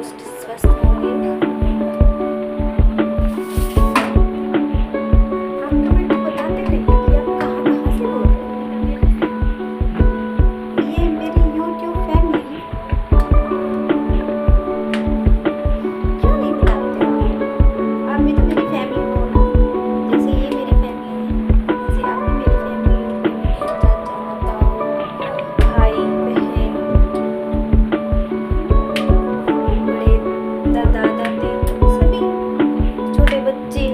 हृष्ट स्वस्थ होंगे। आप कमेंट में बताते रहिए कि आप कहाँ कहाँ से बोल रहे हैं। ये मेरी यूट्यूब फैमिली क्यों नहीं बताते हो? आप भी तो मेरी फैमिली हो ना, जैसे ये मेरी फैमिली है, जैसे आप भी मेरी फैमिली हो। चाचा ताऊ भाई बहन बड़े दादा दादी सभी, छोटे बच्चे,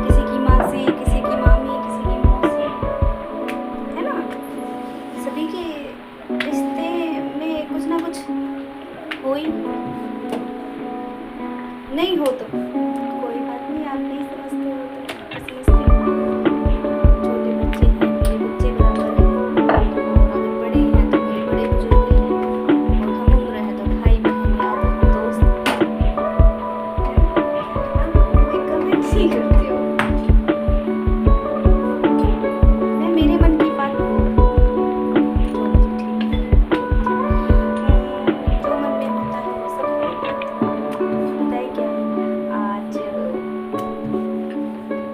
किसी की मासी, किसी की मामी, किसी की मौसी, है ना। सभी के रिश्ते में कुछ ना कुछ हो ही, नहीं हो तो कोई बात नहीं, आप नहीं समझते हो तो समझते हो। छोटे बच्चे हैं मेरे बच्चे बराबर हैं, और अगर बड़े हैं तो मेरे बड़े बुजुर्ग हैं, और हम उम्र है तो भाई बहन यार दोस्त। आप कोई कमेंट नहीं करते हो, मैं मेरे मन की बात बोल रही हूँ, जो मुझे ठीक जो मन में होता है वो सब बोलती हूँ। पता है क्या, आज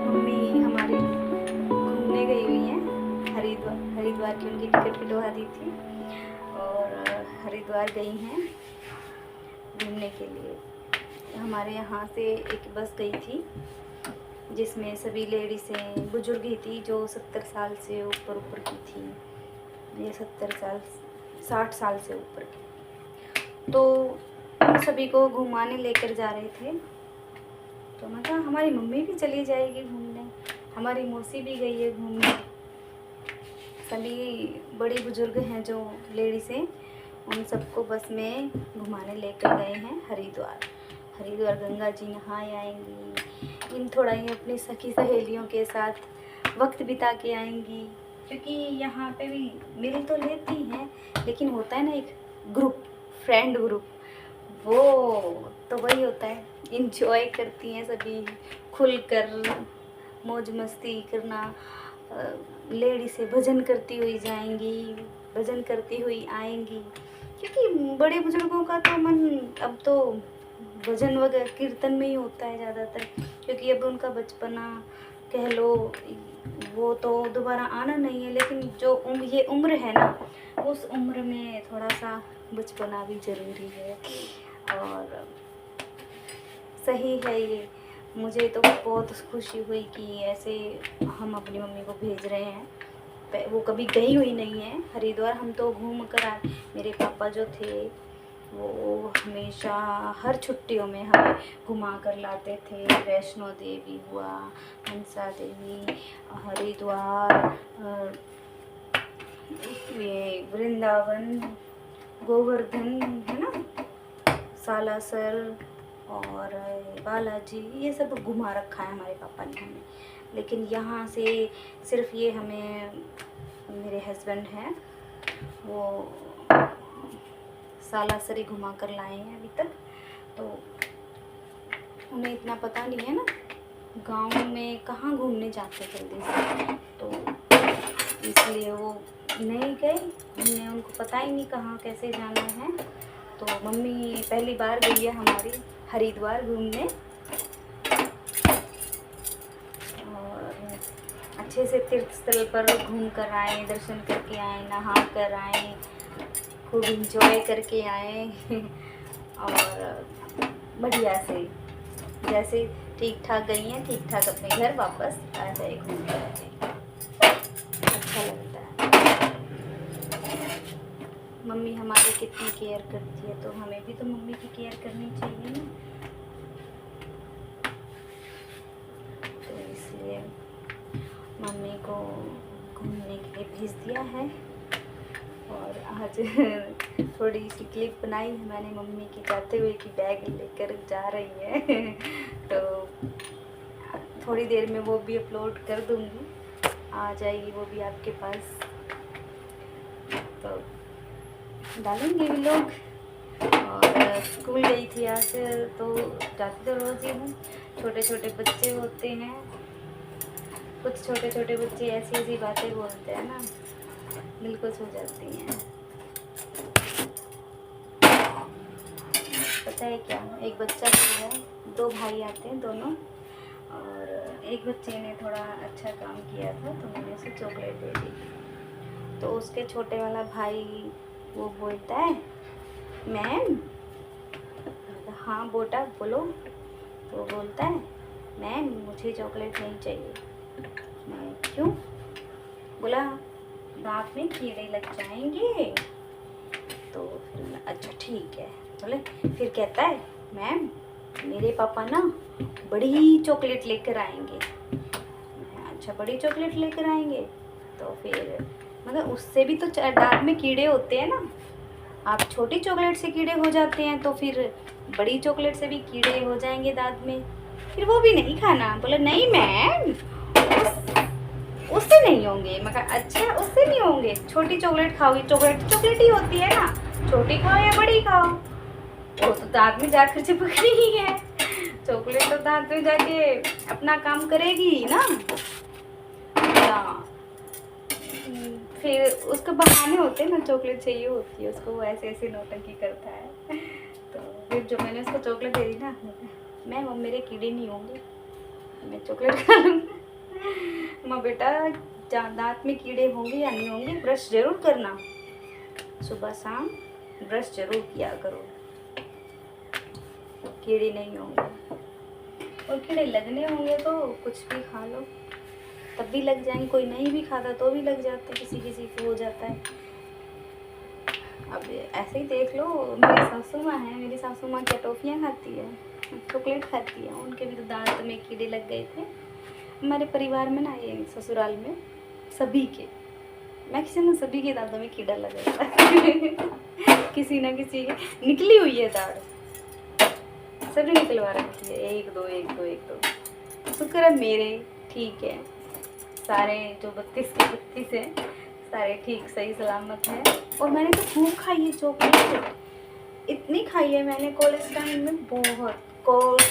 मम्मी हमारी घूमने गई हुई हैं हरिद्वार की उनकी टिकट कटवा दी थी, और हरिद्वार गई हैं घूमने के लिए। हमारे यहाँ से एक बस गई थी जिसमें सभी लेडीज़ें, बुजुर्ग ही थी जो 70 साल से ऊपर की थी, ये 70 साल 60 साल से ऊपर की। तो हम सभी को घुमाने लेकर जा रहे थे, तो मैं कहा हमारी मम्मी भी चली जाएगी घूमने, हमारी मौसी भी गई है घूमने। सभी बड़ी बुजुर्ग हैं जो लेडीज़ हैं, उन सबको बस में घुमाने लेकर गए हैं हरिद्वार गंगा जी नहाए आएंगी, इन थोड़ा ही अपनी सखी सहेलियों के साथ वक्त बिता के आएंगी, क्योंकि यहाँ पे भी मिल तो लेती हैं लेकिन होता है ना एक ग्रुप, फ्रेंड ग्रुप, वो तो वही होता है, इंजॉय करती हैं सभी, खुलकर मौज मस्ती करना। लेडी से भजन करती हुई जाएंगी, भजन करती हुई आएंगी, क्योंकि बड़े बुजुर्गों का तो मन अब तो भजन वगैरह कीर्तन में ही होता है ज़्यादातर, क्योंकि अब उनका बचपना कह लो वो तो दोबारा आना नहीं है, लेकिन जो ये उम्र है ना, उस उम्र में थोड़ा सा बचपना भी ज़रूरी है। और सही है ये, मुझे तो बहुत खुशी हुई कि ऐसे हम अपनी मम्मी को भेज रहे हैं। वो कभी गई हुई नहीं है हरिद्वार, हम तो घूम कर आए। मेरे पापा जो थे वो हमेशा हर छुट्टियों में हमें घुमा कर लाते थे। वैष्णो देवी हुआ, मनसा देवी, हरिद्वार, ये वृंदावन, गोवर्धन है ना, सालासर और बालाजी, ये सब घुमा रखा है हमारे पापा ने हमें। लेकिन यहाँ से सिर्फ ये हमें, मेरे हस्बैंड हैं वो सालासर ही घुमा कर लाए हैं अभी तक, तो उन्हें इतना पता नहीं है ना गांव में कहाँ घूमने जाते जल्दी से, तो इसलिए वो नहीं गए घूमने, उनको पता ही नहीं कहाँ कैसे जाना है। तो मम्मी पहली बार गई है हमारी हरिद्वार घूमने, और अच्छे से तीर्थ स्थल पर घूम कर आए, दर्शन करके आए, नहा कर आए, खूब इंजॉय करके आए और बढ़िया से जैसे ठीक ठाक गई हैं ठीक ठाक अपने घर वापस आ जाए घूम कर। अच्छा लगता है, मम्मी हमारी कितनी केयर करती है, तो हमें भी तो मम्मी की केयर करनी चाहिए ना, तो इसलिए मम्मी को घूमने के लिए भेज दिया है। और आज थोड़ी सी क्लिप बनाई है मैंने मम्मी की जाते हुए कि बैग लेकर जा रही है तो थोड़ी देर में वो भी अपलोड कर दूँगी, आ जाएगी वो भी आपके पास, तो डालेंगे भी लोग। और स्कूल गई थी आज, तो जाती तो रोज़ ही हूँ। छोटे छोटे बच्चे होते हैं, कुछ छोटे छोटे बच्चे ऐसी ऐसी बातें बोलते हैं ना, दिल खुश हो जाती हैं। पता है क्या, एक बच्चा हो गया, 2 भाई आते हैं दोनों, और एक बच्चे ने थोड़ा अच्छा काम किया था तो मैंने उसे चॉकलेट दे दी। तो उसके छोटे वाला भाई वो बोलता है, मैम, हाँ बेटा बोलो। तो वो बोलता है, मैम मुझे चॉकलेट नहीं चाहिए। मैं क्यों? बोला दांत में कीड़े लग जाएंगे। तो फिर अच्छा ठीक है बोले। फिर कहता है, मैम मेरे पापा ना बड़ी चॉकलेट लेकर आएंगे। अच्छा बड़ी चॉकलेट लेकर आएंगे? तो फिर मगर उससे भी तो दांत में कीड़े होते हैं ना, आप छोटी चॉकलेट से कीड़े हो जाते हैं तो फिर बड़ी चॉकलेट से भी कीड़े हो जाएंगे दांत में, फिर वो भी नहीं खाना। बोले नहीं मैम उससे नहीं होंगे। मैं कहा अच्छा उससे नहीं होंगे, छोटी चॉकलेट खाओगी, चॉकलेट तो चॉकलेट ही होती है ना, छोटी खाओ या बड़ी खाओ, वो तो दांत में जाकर चिपकनी ही है। चॉकलेट तो दांत में जाके अपना काम करेगी ना। फिर उसके बहाने होते हैं ना, चॉकलेट चाहिए होती है उसको, वो ऐसे ऐसे नौटंकी करता है। तो फिर जो मैंने उसको चॉकलेट दे दी ना, मैम अब मेरे कीड़े नहीं होंगे, मैं चॉकलेट खा लूँगा। माँ बेटा दांत में कीड़े होंगे या नहीं होंगे, ब्रश जरूर करना, सुबह शाम ब्रश जरूर किया करो, कीड़े नहीं होंगे। और कीड़े लगने होंगे तो कुछ भी खा लो तब भी लग जाएंगे, कोई नहीं भी खाता तो भी लग जाते, किसी किसी को हो जाता है। अब ऐसे ही देख लो, मेरी सासू माँ है, मेरी सासू माँ क्या टॉफियाँ खाती है, चॉकलेट खाती है, उनके भी तो दांत में कीड़े लग गए थे। हमारे परिवार में ना, ये ससुराल में सभी के, मैक्सिमम सभी के दांतों में कीड़ा लगा था। किसी ना किसी के निकली हुई है दाढ़, सभी निकलवा रखी है, एक दो एक दो एक दो। शुक्र है मेरे ठीक है, सारे जो 32 के 32 हैं सारे ठीक सही सलामत है। और मैंने तो खूब खाई है चॉकलेट, इतनी खाई है मैंने कॉलेज टाइम में, बहुत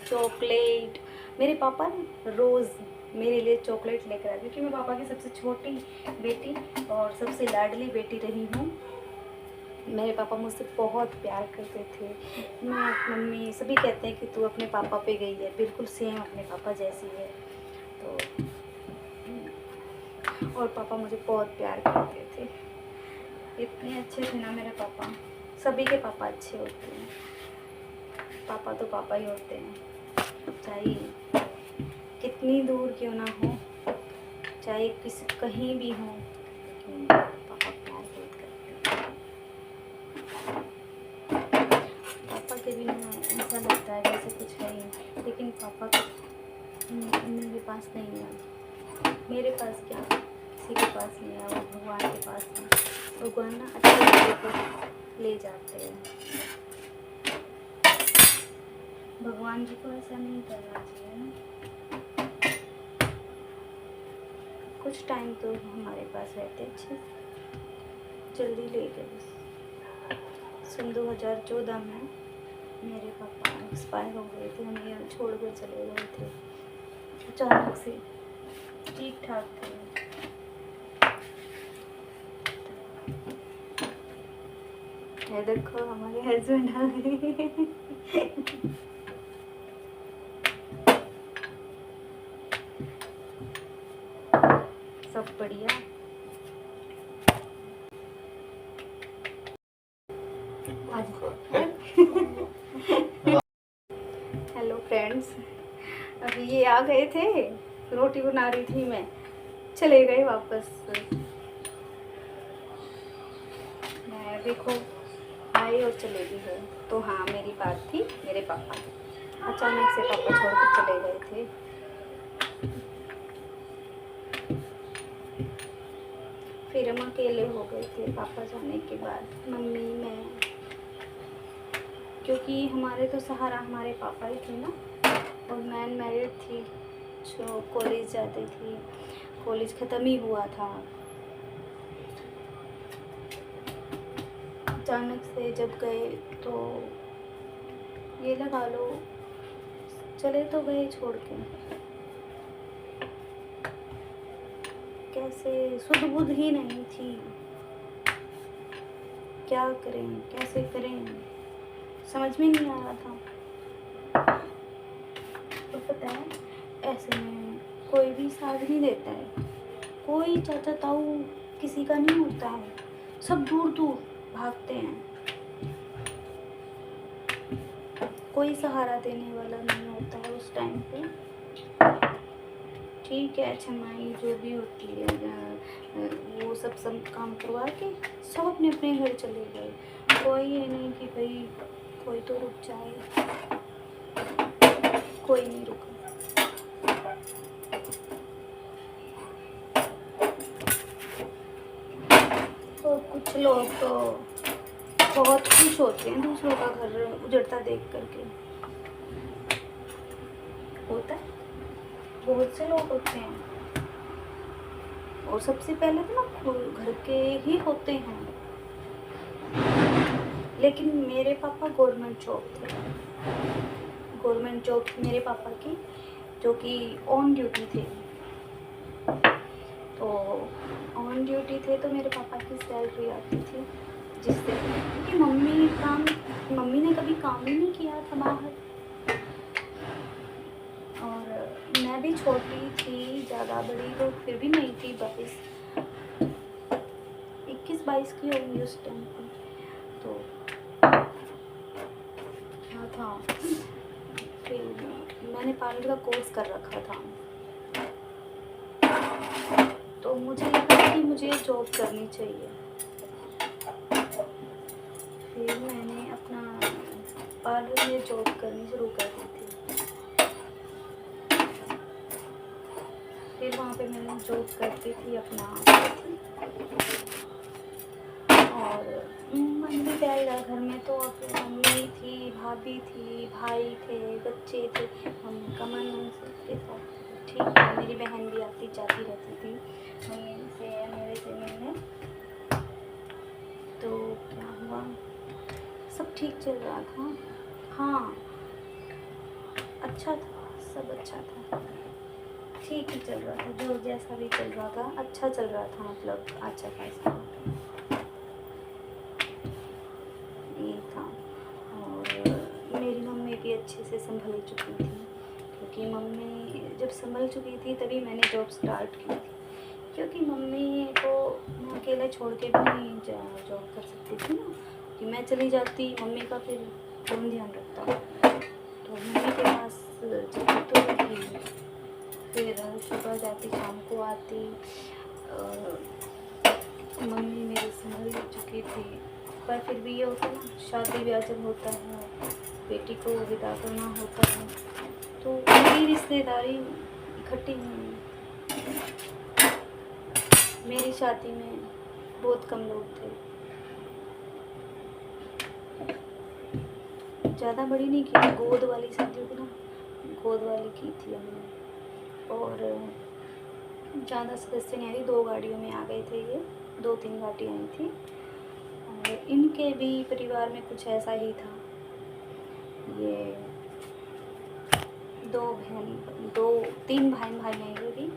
चॉकलेट। मेरे पापा ने रोज़ मेरे लिए चॉकलेट लेकर आए, क्योंकि मैं पापा की सबसे छोटी बेटी और सबसे लाडली बेटी रही हूँ। मेरे पापा मुझसे बहुत प्यार करते थे, मैं मम्मी सभी कहते हैं कि तू अपने पापा पे गई है, बिल्कुल सेम अपने पापा जैसी है। तो और पापा मुझे बहुत प्यार करते थे, इतने अच्छे थे ना मेरे पापा। सभी के पापा अच्छे होते हैं, पापा तो पापा ही होते हैं, चाहे कितनी दूर क्यों ना हो, चाहे किसी कहीं भी हो, लेकिन पापा प्यार बहुत करते हैं। पापा के बिना ऐसा लगता है जैसे कुछ है ही, लेकिन पापा मेरे पास नहीं है, मेरे पास क्या किसी के पास नहीं है, वो भगवान के पास है। भगवान ना अच्छे लोगों को ले जाते हैं, भगवान जी को ऐसा नहीं करना चाहिए ना। कुछ टाइम तो हमारे पास रहते अच्छे, जल्दी ले गए। सन 2014 में मेरे पापा एक्सपायर हो गए थे, हमें छोड़ कर चले गए थे अचानक से, ठीक ठाक थे। ये देखो हमारे हस्बैंड आ गए। सब बढ़िया। हेलो फ्रेंड्स, अभी ये आ गए थे, रोटी बना रही थी मैं, चले गए वापस। मैं देखो आई और चले भी गए। तो हाँ मेरी बात थी मेरे पापा, अचानक से पापा छोड़ कर चले गए थे। फिर हम अकेले हो गए थे पापा जाने के बाद, मम्मी मैं, क्योंकि हमारे तो सहारा हमारे पापा ही थे ना। और मैं अनमैरिड थी, जो कॉलेज जाती थी, कॉलेज ख़त्म ही हुआ था। अचानक से जब गए तो ये लगा लो चले तो गए छोड़ के, कैसे सुध बुध ही नहीं थी, क्या करें कैसे करें समझ में नहीं आ रहा था। तो पता है ऐसे में कोई भी साथ नहीं देता है, कोई चाचा ताऊ किसी का नहीं होता है, सब दूर दूर भागते हैं, कोई सहारा देने वाला नहीं होता है उस टाइम पे। ठीक है छमाई जो भी होती है वो सब काम करवा के सब अपने अपने घर चले गए। कोई ये नहीं कि भाई कोई तो रुक जाए, कोई नहीं रुका। और कुछ लोग तो बहुत खुश होते हैं दूसरों का घर उजड़ता देख करके। होता है, बहुत से लोग होते हैं, और सबसे पहले तो ना घर के ही होते हैं। लेकिन मेरे पापा गवर्नमेंट जॉब थे, गवर्नमेंट जॉब थी मेरे पापा की, जो कि ऑन ड्यूटी थे। तो ऑन ड्यूटी थे तो मेरे पापा की सैलरी आती थी, जिससे क्योंकि मम्मी ने कभी काम ही नहीं किया था बाहर। और मैं भी छोटी थी, ज़्यादा बड़ी तो फिर भी नहीं थी, 21-22 की होंगी उस टाइम पर। तो क्या था, फिर मैंने पार्लर का कोर्स कर रखा था, तो मुझे लगा कि मुझे जॉब करनी चाहिए। फिर मैंने अपना पार्लर में जॉब करनी शुरू कर दी थी। फिर वहाँ पे मैंने जॉब करती थी अपना, और मन भी प्यारा घर में। तो अब मम्मी थी, भाभी थी, भाई थे, बच्चे थे, मम्मी का मन उनके साथ ठीक है। मेरी बहन भी आती जाती रहती थी मम्मी से मेरे से मिलने। तो क्या हुआ, सब ठीक चल रहा था। हाँ अच्छा था, सब अच्छा था, ठीक ही चल रहा था, जो जैसा भी चल रहा था अच्छा चल रहा था, मतलब अच्छा खासा ये था। और मेरी मम्मी भी अच्छे से संभल चुकी थी, क्योंकि मम्मी जब संभल चुकी थी तभी मैंने जॉब स्टार्ट की थी। क्योंकि मम्मी को मैं अकेले छोड़ के भी नहीं जॉब कर सकती थी ना, कि मैं चली जाती मम्मी का फिर कौन ध्यान रखता। तो मम्मी के पास जाती तो थी, फिर सुबह जाती शाम को आती। मम्मी मेरी संभल चुकी थी, पर फिर भी ये होता ना, शादी ब्याह जब होता है, बेटी को विदा करना होता है, तो मेरी रिश्तेदारी इकट्ठी हुई। मेरी शादी में बहुत कम लोग थे, ज़्यादा बड़ी नहीं की, गोद वाली शादी होती ना, गोद वाली की थी हमने। और ज़्यादा सदस्य नहीं आई, 2 गाड़ियों में आ गए थे ये, 2-3 गाड़ियाँ आई थी। और इनके भी परिवार में कुछ ऐसा ही था। ये 3 बहन भाई हैं ये भी,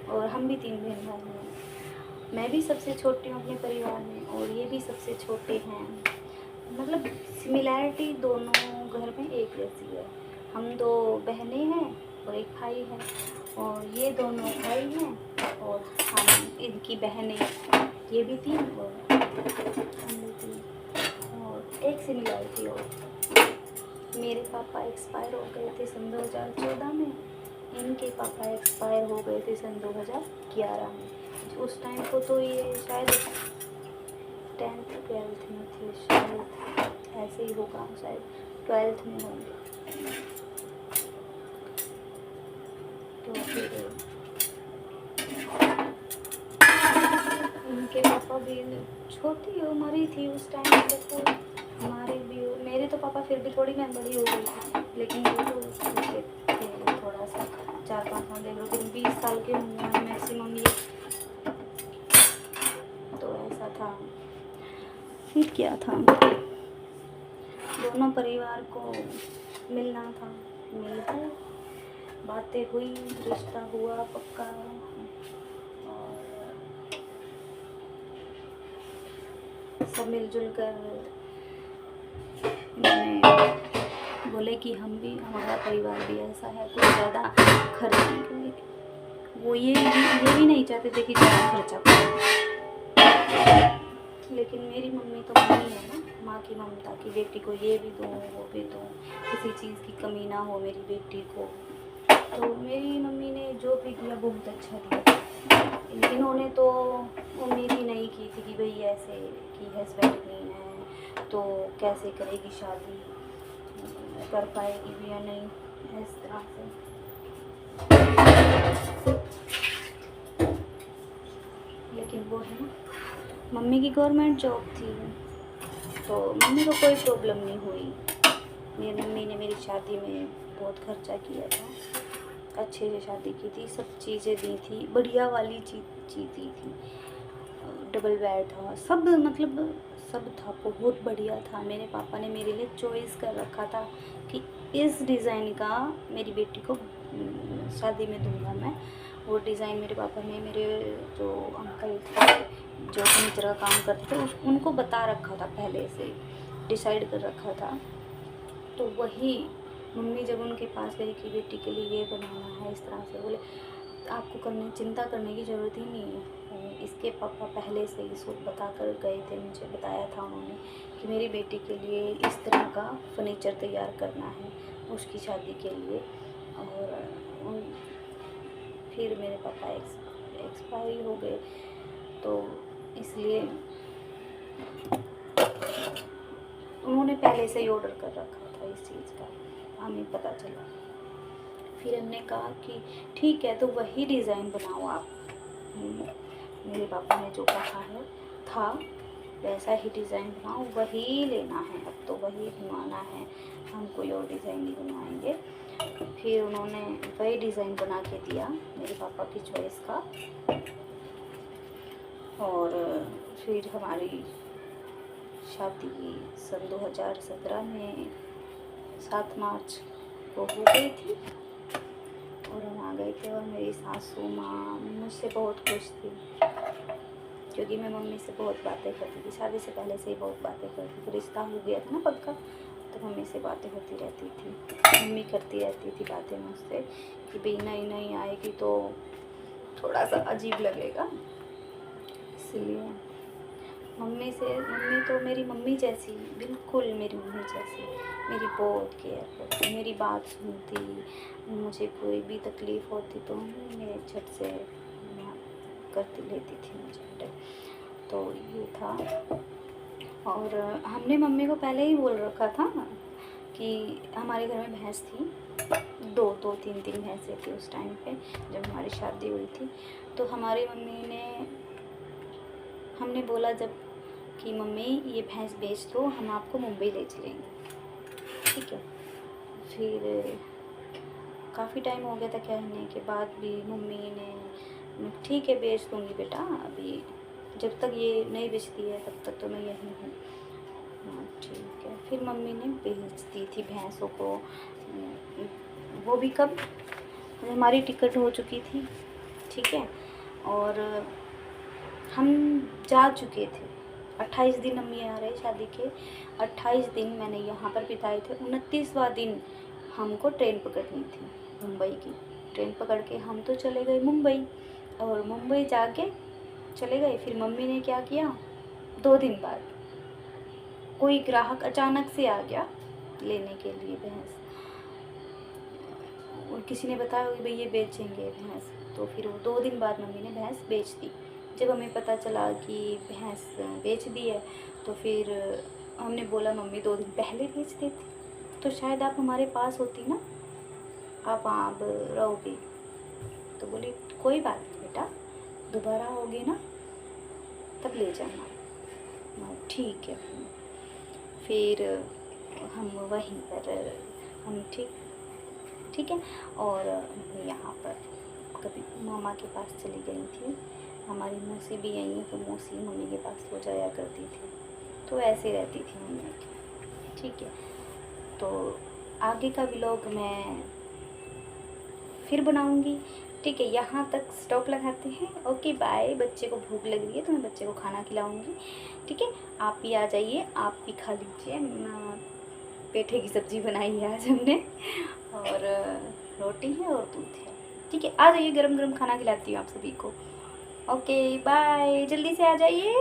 और हम भी 3 बहन भाई हैं। मैं भी सबसे छोटी हूँ अपने परिवार में, और ये भी सबसे छोटे हैं। मतलब सिमिलैरिटी दोनों घर में एक जैसी है। हम 2 बहनें हैं और एक भाई है, और ये दोनों भाई हैं और हम इनकी बहनें, ये भी 3 और हम भी 3। और एक सिमिलैरिटी और, मेरे पापा एक्सपायर हो गए थे सन 2014 में, इनके पापा एक्सपायर हो गए थे सन 2011 में। उस टाइम को तो ये शायद 10th-12th में थे, शायद ऐसे ही होगा, शायद 12th में होंगे। तो फिर उनके पापा भी छोटी उम्र ही थी उस टाइम पे, तो हमारे भी मेरे तो पापा फिर भी थोड़ी मैं बड़ी हो गई थी, लेकिन वो तो छोटे थे थोड़ा सा, 4-5 साल, देख लो, लेकिन 20 साल के होंगे मैक्सिमम ये। तो ऐसा था। फिर क्या था, दोनों परिवार को मिलना था, मिल गए, बातें हुई, रिश्ता हुआ पक्का, और सब मिलजुल कर बोले कि हमारा परिवार भी ऐसा है, कुछ ज़्यादा खर्च नहीं करेंगे। वो ये भी नहीं चाहते थे कि ज़्यादा खर्चा करें। लेकिन मेरी मम्मी तो मम्मी है ना, माँ की ममता की बेटी को ये भी दूँ वो भी दूँ, किसी चीज़ की कमी ना हो मेरी बेटी को। तो मेरी मम्मी ने जो भी दिया बहुत अच्छा दिया। इन्होंने तो उम्मीद ही नहीं की थी कि भाई ऐसे कि हस्बैंड नहीं है तो कैसे करेगी शादी, कर पाएगी भी या नहीं, इस तरह से। लेकिन वो है ना, मम्मी की गवर्नमेंट जॉब थी तो मम्मी को कोई प्रॉब्लम नहीं हुई। मेरी मम्मी ने मेरी शादी में बहुत खर्चा किया था, अच्छे से शादी की थी, सब चीज़ें दी थी, बढ़िया वाली चीज़ दी थी। डबल बेड था, सब मतलब सब था, बहुत बढ़िया था। मेरे पापा ने मेरे लिए चॉइस कर रखा था कि इस डिज़ाइन का मेरी बेटी को शादी में दूंगा मैं। वो डिज़ाइन मेरे पापा ने मेरे जो अंकल थे जो फर्नीचर का काम करते थे उनको बता रखा था, पहले से डिसाइड कर रखा था। तो वही मम्मी जब उनके पास गई कि बेटी के लिए ये बनाना है इस तरह से, बोले आपको चिंता करने की ज़रूरत ही नहीं है। इसके पापा पहले से ही सोच बता कर गए थे, मुझे बताया था उन्होंने कि मेरी बेटी के लिए इस तरह का फर्नीचर तैयार करना है उसकी शादी के लिए। और फिर मेरे पापा एक्सपायरी हो गए तो इसलिए उन्होंने पहले से ही ऑर्डर कर रखा था इस चीज़ का, हमें पता चला। फिर हमने कहा कि ठीक है तो वही डिज़ाइन बनाओ आप। मेरे पापा ने जो कहा है था वैसा ही डिज़ाइन बनाओ, वही लेना है, अब तो वही बनवाना है, हम कोई और डिज़ाइन नहीं बनवाएंगे। फिर उन्होंने वही डिज़ाइन बना के दिया मेरे पापा की चॉइस का। और फिर हमारी शादी सन 2017 में 7 मार्च को हो गई थी और हम आ गए थे। और मेरी सासू माँ मुझसे बहुत खुश थी क्योंकि मैं मम्मी से बहुत बातें करती थी, शादी से पहले से ही बहुत बातें करती थी। रिश्ता हो गया था ना पक्का, तो मम्मी से बातें होती रहती थी, मम्मी करती रहती थी बातें मुझसे कि भाई नई आएगी तो थोड़ा सा अजीब लगेगा, इसलिए मम्मी तो मेरी मम्मी जैसी, बिल्कुल मेरी मम्मी जैसी, मेरी बहुत केयर करती, मेरी बात सुनती, मुझे कोई भी तकलीफ़ होती तो मेरे झट से करती लेती थी मुझे। तो ये था। और हमने मम्मी को पहले ही बोल रखा था कि हमारे घर में भैंस थी, दो तीन भैंसें थी उस टाइम पे जब हमारी शादी हुई थी। तो हमारी मम्मी ने, हमने बोला जब कि मम्मी ये भैंस बेच दो, हम आपको मुंबई ले चलेंगे, ठीक है। फिर काफ़ी टाइम हो गया था कहने के बाद भी मम्मी ने ठीक है बेच दूँगी बेटा, अभी जब तक ये नहीं बेचती है तब तक तो मैं यहीं हूँ। हाँ ठीक है। फिर मम्मी ने बेच दी थी भैंसों को, वो भी कब हमारी टिकट हो चुकी थी, ठीक है। और हम जा चुके थे, 28 दिन मम्मी आ रहे शादी के, 28 दिन मैंने यहाँ पर बिताए थे। 29वां दिन हमको ट्रेन पकड़नी थी, मुंबई की ट्रेन पकड़ के हम तो चले गए मुंबई, और मुंबई जाके चले गए। फिर मम्मी ने क्या किया, 2 दिन बाद कोई ग्राहक अचानक से आ गया लेने के लिए भैंस, और किसी ने बताया कि भाई ये बेचेंगे भैंस, तो फिर वो 2 दिन बाद मम्मी ने भैंस बेच दी। जब हमें पता चला कि भैंस बेच दी है तो फिर हमने बोला मम्मी 2 दिन पहले बेच देती तो शायद आप हमारे पास होती ना, आप वहाँ रहोगी। तो बोली कोई बात नहीं बेटा, दोबारा आओगे ना तब ले जाना। ठीक है। फिर हम वहीं पर हम ठीक है। और यहाँ पर कभी मामा के पास चली गई थी, हमारी मौसी भी यहीं है तो मौसी मम्मी के पास हो जाया करती थी, तो ऐसे रहती थी मम्मी की, ठीक है। तो आगे का व्लॉग मैं फिर बनाऊंगी, ठीक है। यहाँ तक स्टॉप लगाते हैं, ओके बाय। बच्चे को भूख लग रही है तो मैं बच्चे को खाना खिलाऊंगी, ठीक है। आप भी आ जाइए, आप भी खा लीजिए। पेठे की सब्ज़ी बनाई है आज हमने, और रोटी है और दूध है। ठीक है, आ जाइए, गरम गरम खाना खिलाती हूँ आप सभी को। ओके बाय, जल्दी से आ जाइए।